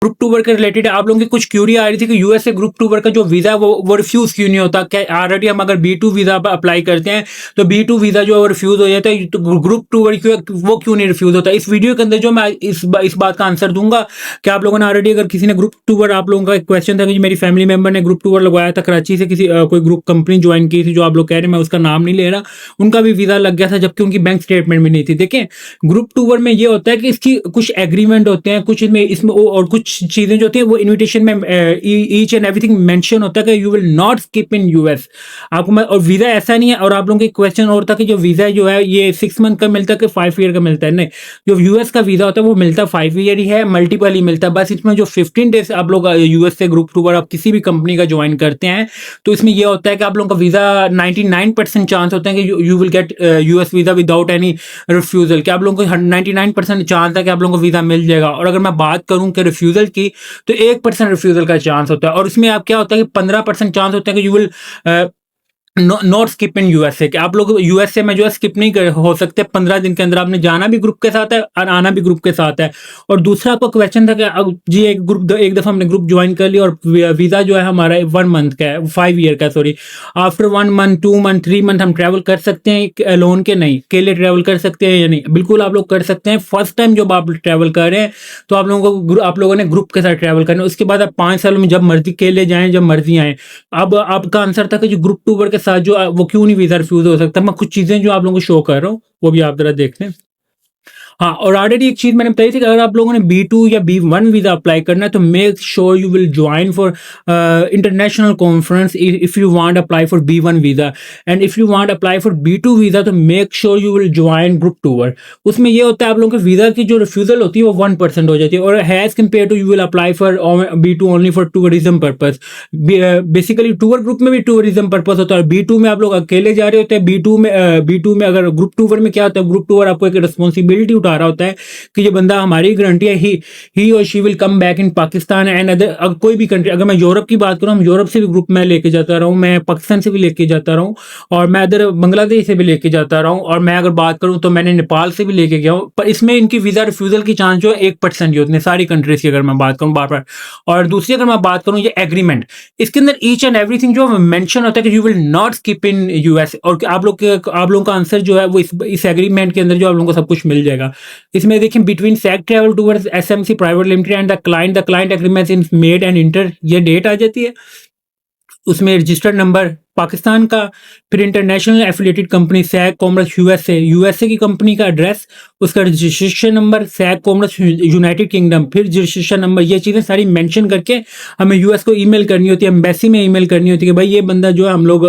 Group to work के related आप लोगों की कुछ क्यूरी आ रही थी कि यूएस से ग्रुप टू वर्क का जो वीज़ा है वो रिफ्यूज़ क्यों नहीं होता। क्या ऑलरेडी हम अगर B2 वीज़ा अप्लाई करते हैं तो B2 वीज़ा जो है रिफ्यूज़ हो जाता है, तो ग्रुप टू वर्क वो क्यों नहीं रिफ्यूज़ होता। इस वीडियो के अंदर जो मैं इस बात का आंसर दूंगा कि आप लोगों ने ऑलरेडी, अगर किसी ने ग्रुप टू वर्क, आप लोगों का एक क्वेश्चन था कि मेरी फैमिली मेंबर ने ग्रुप टू वर्क लगवाया था कराची से, किसी कोई ग्रुप कंपनी ज्वाइन की थी, जो आप लोग कह रहे हैं, मैं उसका नाम नहीं ले रहा, उनका भी वीज़ा लग गया था जबकि उनकी बैंक स्टेटमेंट में नहीं थी। देखें, ग्रुप टू वर्क में ये होता है कि इसकी कुछ एग्रीमेंट होते हैं, कुछ इसमें और कुछ चीज़ें जो होती हैं वो इन्विटेशन में ईच एंड एवरीथिंग मेंशन होता है कि you will not skip in US. आपको मैं, और वीज़ा ऐसा नहीं है, और आप लोगों के क्वेश्चन और था कि जो वीज़ा जो है ये 6 मंथ का मिलता है कि 5 ईयर का मिलता है। नहीं, जो यूएस का वीज़ा होता है वो मिलता है 5 ईयर ही है, मल्टीपल ही मिलता है। बस इसमें जो 15 डेज आप लोग यूएस से ग्रुप टू वर्क आप किसी भी कंपनी का ज्वाइन करते हैं तो इसमें ये होता है कि आप लोगों का वीज़ा 99% चांस होते हैं कि you will get US visa without any refusal, कि आप लोगों को 99% चांस है कि आप लोगों को वीज़ा मिल जाएगा। और अगर मैं बात करूं कि रिफ्यूज़ल की, तो 1% रिफ्यूज़ल का चांस होता है, और इसमें आप क्या होता है कि 15% चांस होता है कि you will not skip in USA, कि आप लोग यूएसए में जो है स्किप नहीं हो सकते 15 दिन के अंदर। आपने जाना भी ग्रुप के साथ है और आना भी ग्रुप के साथ है। और दूसरा आपका क्वेश्चन था कि जी एक दफ़ा हमने ग्रुप ज्वाइन कर लिया और वीज़ा जो है हमारा 1 मंथ का है, 5 ईयर का, sorry, after 1 month 2 month 3 month हम ट्रैवल कर सकते हैं लोन के? नहीं, अकेले ट्रैवल कर सकते हैं या नहीं? बिल्कुल आप लोग कर सकते हैं। फर्स्ट टाइम जब आप ट्रैवल कर रहे हैं तो आप लोगों ने ग्रुप के साथ ट्रैवल करना है। उसके बाद आप 5 सालों में जब मर्जी अकेले जाएं, जब मर्जी आए। अब आपका आंसर था कि जो ग्रुप टू वर्क के साथ जो वो क्यों नहीं वीज़ा रिफ्यूज़ हो सकता। मैं कुछ चीज़ें जो आप लोगों को शो कर रहा हूँ वो भी आप ज़रा देख लें। हाँ, और ऑलरेडी एक चीज़ मैंने बताई थी कि अगर आप लोगों ने B2 या B1 वीज़ा अप्लाई करना है तो make sure you will join for international conference if you want apply for B1 visa, and if you want apply for B2 visa तो make sure you will join group to work. उसमें ये होता है आप लोगों के visa की जो रिफ्यूज़ल होती है वो 1% हो जाती है, और has compare to you will apply for B2 only for tourism purpose. Basically tour group में भी टूरिज्म पर्पज होता है, B2 में आप लोग अकेले जा रहे होते हैं। B2 में अगर ग्रुप टू वर्क में क्या होता है, ग्रुप टू वर्क आपको एक रिस्पॉन्सिबिलिटी उठा रहा होता है कि ये बंदा, हमारी गारंटी है ही और she will come back in Pakistan and other कोई भी कंट्री। अगर मैं यूरोप की बात करूं, हम यूरोप से भी ग्रुप में लेके जाता रहा हूं, मैं पाकिस्तान से भी लेके जाता रहा हूं, और मैं अदर बांग्लादेश से भी लेके जाता रहा हूं, और मैं अगर बात करूं तो मैंने नेपाल से भी लेके गया हूं। पर इसमें इनकी वीज़ा रिफ्यूज़ल की चांस जो है 1% ही होती है सारी कंट्रीज की, अगर मैं बात करूं बार बार। और दूसरी अगर मैं बात करूं ये एग्रीमेंट, इसके अंदर ईच एंड एवरीथिंग जो मेंशन होता है कि you will not skip in US, और आप लोगों का आंसर जो है वो इस एग्रीमेंट के अंदर जो आप लोगों को सब कुछ मिल जाएगा। इसमें देखिए, between sag travel towards SMC private limited and the client agreement is made and inter, ये डेट आ जाती है। उसमें रजिस्टर्ड नंबर पाकिस्तान का, फिर इंटरनेशनल एफिलिएटेड कंपनी सैग कॉमर्स यूएसए की कंपनी का एड्रेस, उसका रजिस्ट्रेशन नंबर सैग कॉमर्स यूनाइटेड किंगडम, फिर रजिस्ट्रेशन नंबर, ये चीज़ें सारी मेंशन करके हमें यूएस को ईमेल करनी होती है, एम्बेसी में ईमेल करनी होती है कि भाई ये बंदा जो है हम लोग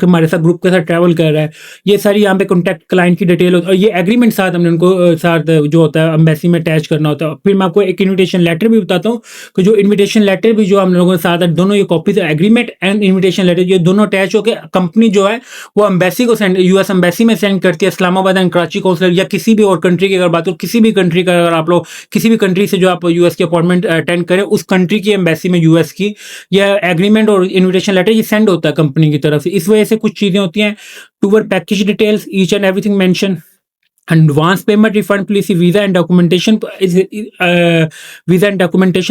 हमारे साथ ग्रुप के साथ ट्रैवल कर रहा है। ये सारी यहाँ पे कॉन्टैक्ट क्लाइंट की डिटेल होती है, और ये एग्रीमेंट साथ हमने उनको साथ जो होता है एम्बेसी में अटैच करना होता है। फिर मैं आपको एक इन्विटेशन लेटर भी बताता हूँ कि जो इन्विटेशन लेटर भी जो हम लोगों के साथ है, दोनों ये copies, agreement and invitation letter, ये दोनों अटैच होकर कंपनी जो है वो एम्बेसी को सेंड, यूएस एम्बेसी में सेंड करती है, इस्लामाबाद एंड कराची कौंसलर, या किसी भी और कंट्री की अगर बात हो, किसी भी कंट्री का, अगर आप लोग किसी भी कंट्री से जो आप यूएस की अपॉइंटमेंट अटेंड करें, उस कंट्री की एम्बेसी में यूएस की यह एग्रीमेंट और इन्विटेशन लेटर ये सेंड होता है कंपनी की तरफ से। इस वजह से कुछ चीज़ें होती हैं, tour package details, each and everything mention, advance payment refund policy, visa and documentation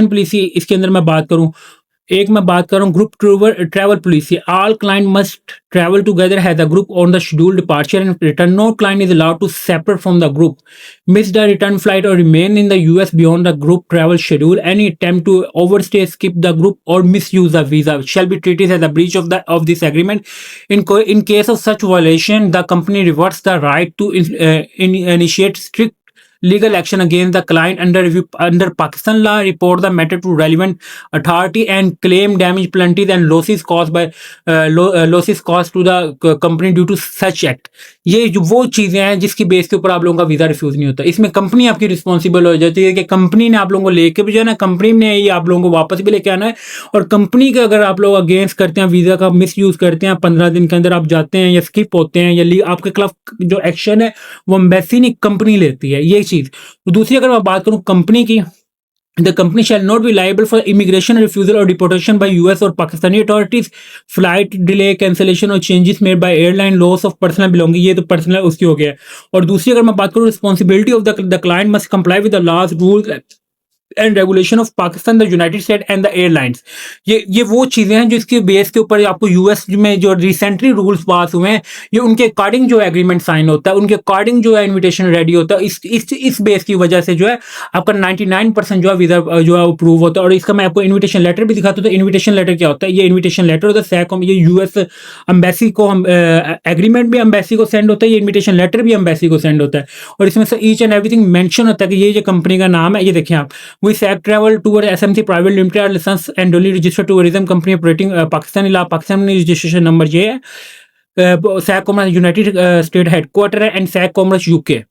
policy. इसके अंदर मैं बात करूं, एक मैं बात कर रहा हूँ group travel policy, all client must travel together has the group on the schedule departure and return, no client is allowed to separate from the group, miss the return flight और remain in the US beyond the group travel schedule, any attempt to overstay, skip the group और misuse the visa shall be treated as a breach of this agreement. In case of such violation, the company reverts the right to initiate strict legal action against the client under Pakistan law, report the matter to relevant authority and claim damage penalties and losses caused to the company due to such act। ये जो वो चीज़ें हैं जिसकी base के ऊपर आप लोगों का वीज़ा रिफ्यूज़ नहीं होता। इसमें कंपनी आपकी रिस्पॉन्सिबल हो जाती है कि कंपनी ने आप लोगों को लेके भी जाना है, कंपनी ने ये आप लोगों को वापस भी लेके आना है, और कंपनी के अगर आप लोग अगेंस्ट करते हैं, वीज़ा का मिस यूज़ करते हैं, 15 दिन के अंदर आप जाते हैं या स्किप होते हैं, या आपके खिलाफ जो एक्शन है वो एम्बेसी नहीं कंपनी लेती है, ये चीज़। तो दूसरी अगर मैं बात करूँ कंपनी की, the company shall not be liable for immigration refusal or deportation by US or Pakistani authorities, flight delay, cancellation और changes made by airline, loss of personal belonging, ये तो पर्सनल उसकी हो गया है। और दूसरी अगर मैं बात करूँ, responsibility of the client must comply with the laws, rules and regulation of Pakistan, the United state and the airlines. ये वो चीजें हैं जिसके बेस के ऊपर आपको यूएस में जो रिसेंटली रूल्स पास हुए हैं, ये उनके अकॉर्डिंग जो एग्रीमेंट साइन होता है, उनके अकॉर्डिंग जो है इनविटेशन रेडी होता है। इस बेस की वजह से जो है आपका 99% जो है वीजा जो है अप्रूव होता है। और इसका मैं आपको इन्विटेशन लेटर भी दिखाता हूँ। तो इन्विटेशन लेटर क्या होता है? ये इन्विटेशन लेटर होता है सैकॉम, ये यूएस एम्बेसी को हम एग्रीमेंट भी एम्बेसी को सेंड होता है, ये इन्विटेशन लेटर भी एम्बेसी को सेंड होता है। और इसमें से ईच एंड एवरीथिंग मेंशन होता है कि ये कंपनी का नाम है। ये देखें आप, we Sac travel tour SMC private limited licence and duly registered tourism company operating Pakistani law, Pakistani registration number ये है। Sac commerce United State headquarter है एंड सैक कॉमर्स यूके।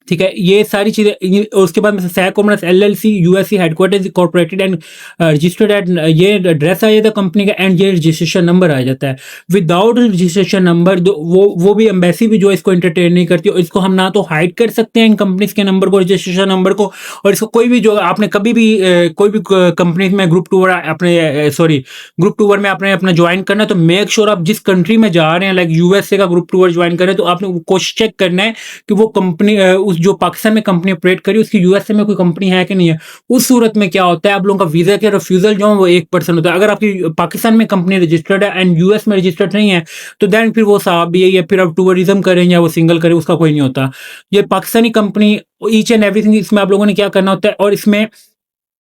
ठीक है, ये सारी चीजें। उसके बाद में Sac commerce LLC USC headquarter corporated and registered at, ये एड्रेस आ जाता है कंपनी का एंड ये रजिस्ट्रेशन नंबर आ जाता है। विदाउट रजिस्ट्रेशन नंबर वो भी एम्बेसी भी जो इसको एंटरटेन नहीं करती। और इसको हम ना तो हाइड कर सकते हैं इन कंपनीज के नंबर को, रजिस्ट्रेशन नंबर को। और इसको कोई भी जो आपने कभी भी कोई भी कंपनी में ग्रुप टूर अपने ग्रुप टूर में आपने अपना ज्वाइन करना है, तो मेक श्योर आप जिस कंट्री में जा रहे हैं, लाइक यूएसए का ग्रुप टूर ज्वाइन कर रहे हैं, तो आपने कोशिश चेक करना है कि वो कंपनी जो पाकिस्तान में कंपनी ऑपरेट करी उसकी यूएसए में कोई कंपनी है कि नहीं है। उस सूरत में क्या होता है, आप लोगों का वीजा के रिफ्यूजल जो है वो 1% होता है। अगर आपकी पाकिस्तान में कंपनी रजिस्टर्ड है एंड यूएस में रजिस्टर्ड नहीं है, तो देन फिर वो साहब भी है, या फिर आप टूरिज्म करें या वो सिंगल करें, उसका कोई नहीं होता। ये Pakistani company each and everything, इसमें आप लोगों ने क्या करना होता है। और इसमें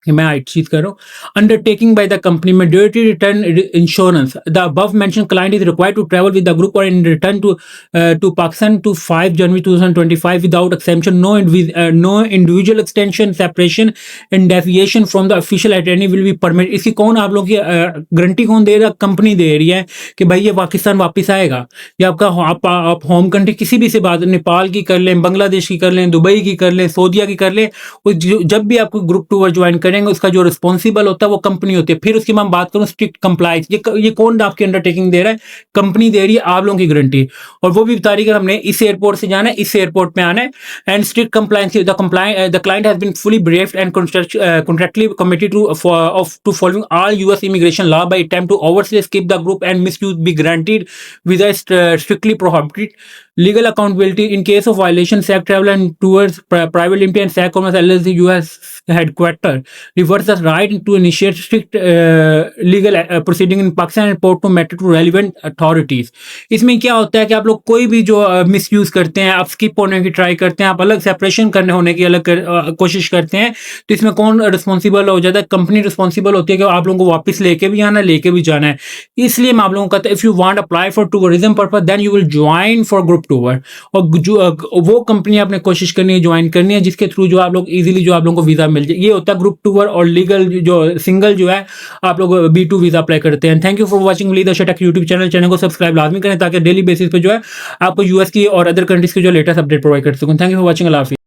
मैं एक चीज कर रहा हूँ, undertaking by the company mandatory return insurance, the above mention client is required to travel with the group और in return to Pakistan to 5 January 2025 without exception, no individual extension, separation and deviation from the official itinerary will be permit. इसकी कौन आप लोग की guarantee कौन दे रहा है? Company दे रही है कि भाई ये पाकिस्तान वापस आएगा, या आपका आप होम कंट्री किसी भी से बात, नेपाल की कर लें, बांग्लादेश की कर लें, दुबई की कर लें, सऊदीया की कर लें, जब भी आपको ग्रुप टूर ज्वाइन करेंगे उसका जो रिस्पॉन्सिबल होता है वो कंपनी होती है। फिर उसकी मैं बात करूं स्ट्रिक्ट कंप्लायंस, ये कौन आपकी अंडरटेकिंग दे रहा है? कंपनी दे रही है आप लोगों की गारंटी। और वो भी बता रही है कि हमने इस एयरपोर्ट से जाना है, इस एयरपोर्ट पे आना है, and strict compliance, the client has been fully briefed and contractually committed to following all US immigration law by attempt to overstay, skip the group and misuse be granted visa strictly prohibited. Legal accountability in case of violation, SAC Travel and Tours Private Limited and SAC Commerce LLC US headquarter reverse the right to initiate strict legal proceeding in Pakistan and report to matter to relevant authorities। इसमें क्या होता है कि आप लोग कोई भी जो मिसयूज करते हैं, आप स्किप होने की ट्राई करते हैं, आप अलग सेपरेशन करने होने की अलग कोशिश करते हैं, तो इसमें कौन रिस्पॉन्सिबल हो जाता है? कंपनी रिस्पॉन्सिबल होती है कि आप लोगों को वापस लेके भी आना है, लेके भी जाना है। इसलिए मैं आप लोगों को कहता है, if you want apply for tourism purpose then you will join for group tour. और जो वो कंपनी आपने कोशिश करनी है ज्वाइन करनी है जिसके थ्रू जो आप लोग इजीली जो आप लोगों को वीजा मिल जाए। ये होता है ग्रुप टूर। और लीगल जो सिंगल जो है आप लोग B2 वीजा अप्लाई करते हैं। थैंक यू फॉर वाचिंग ली द शटक यूट्यूब चैनल को सब्सक्राइब लाजमी करें ताकि डेली बेसिस पे जो है आपको यूएस की और अदर कंट्रीज की जो लेटेस्ट अपडेट प्रोवाइड कर सकूं। Thank you for watching. अल्लाह हाफिज़।